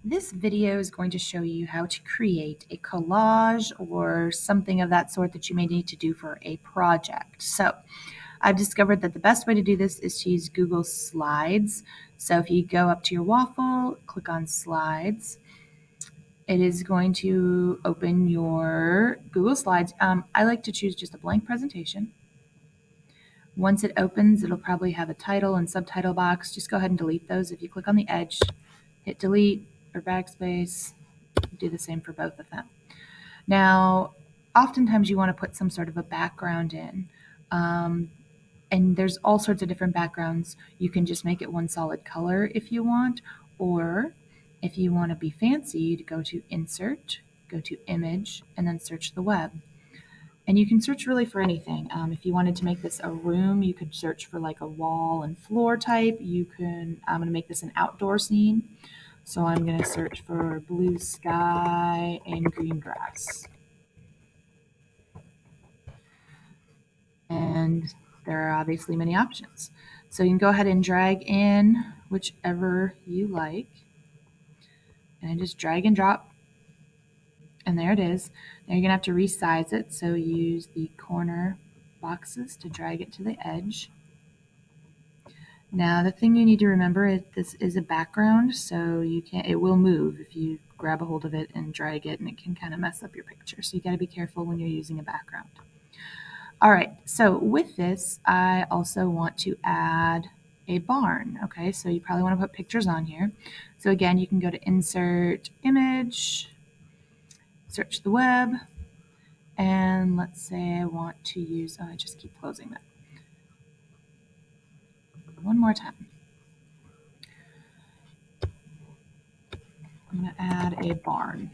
This video is going to show you how to create a collage or something of that sort that you may need to do for a project. So I've discovered that the best way to do this is to use Google Slides. So if you go up to your waffle, click on Slides, it is going to open your Google Slides. I like to choose just a blank presentation. Once it opens, it'll probably have a title and subtitle box. Just go ahead and delete those. If you click on the edge, hit delete or backspace, do the same for both of them. Now, oftentimes you want to put some sort of a background in. And there's all sorts of different backgrounds. You can just make it one solid color if you want, or if you want to be fancy, you'd go to Insert, go to Image, and then search the web. And you can search really for anything. If you wanted to make this a room, you could search for like a wall and floor type. I'm going to make this an outdoor scene. So I'm going to search for blue sky and green grass. And there are obviously many options. So you can go ahead and drag in whichever you like. And I just drag and drop. And there it is. Now you're going to have to resize it. So use the corner boxes to drag it to the edge. Now the thing you need to remember is this is a background, so it will move if you grab a hold of it and drag it, and it can kind of mess up your picture. So you got to be careful when you're using a background. All right, so with this, I also want to add a barn. Okay, so you probably want to put pictures on here. So again, you can go to Insert, Image, search the web, and let's say I want to use, I just keep closing that. One more time. I'm going to add a barn.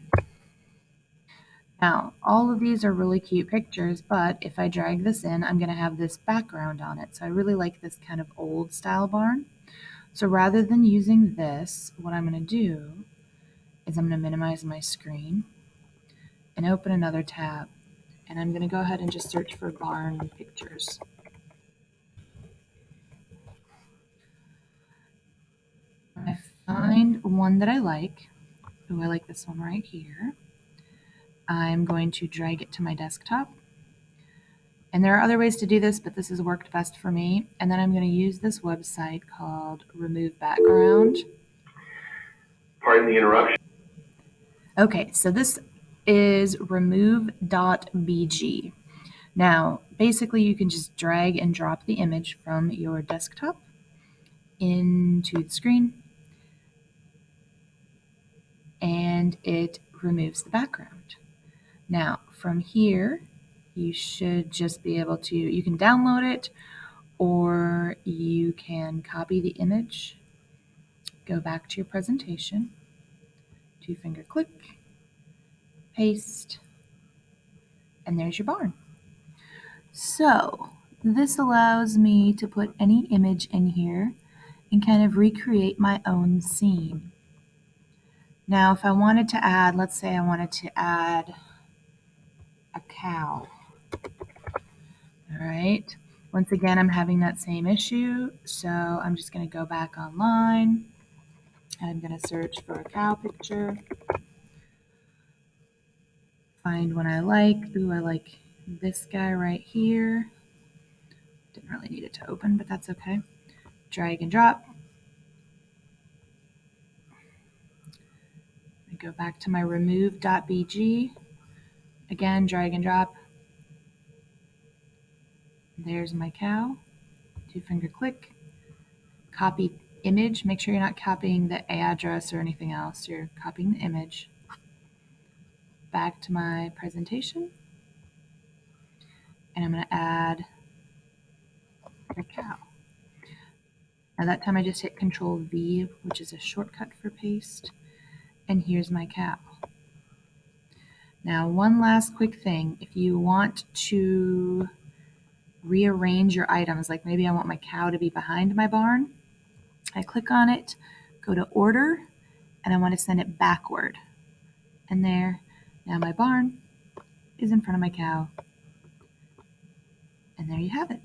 Now, all of these are really cute pictures, but if I drag this in, I'm going to have this background on it. So I really like this kind of old style barn. So rather than using this, what I'm going to do is I'm going to minimize my screen and open another tab. And I'm going to go ahead and just search for barn pictures. When I find one that I like, I like this one right here, I'm going to drag it to my desktop. And there are other ways to do this, but this has worked best for me. And then I'm going to use this website called Remove Background. Pardon the interruption. Okay, so this is remove.bg. Now, basically you can just drag and drop the image from your desktop into the screen, and it removes the background. Now, from here, you should just be able to, you can download it, or you can copy the image, go back to your presentation, 2-finger click, paste, and there's your barn. So this allows me to put any image in here and kind of recreate my own scene. Now, if I wanted to add, let's say I wanted to add a cow. All right. Once again, I'm having that same issue, so I'm just going to go back online. I'm going to search for a cow picture. Find one I like. Ooh, I like this guy right here. Didn't really need it to open, but that's okay. Drag and drop. I go back to my remove.bg. Again, drag and drop. There's my cow. 2-finger click. Copy image. Make sure you're not copying the address or anything else. You're copying the image. Back to my presentation. And I'm going to add a cow. Now that time I just hit Control V, which is a shortcut for paste. And here's my cow. Now, one last quick thing. If you want to rearrange your items, like maybe I want my cow to be behind my barn, I click on it, go to Order, and I want to send it backward. And there, now my barn is in front of my cow. And there you have it.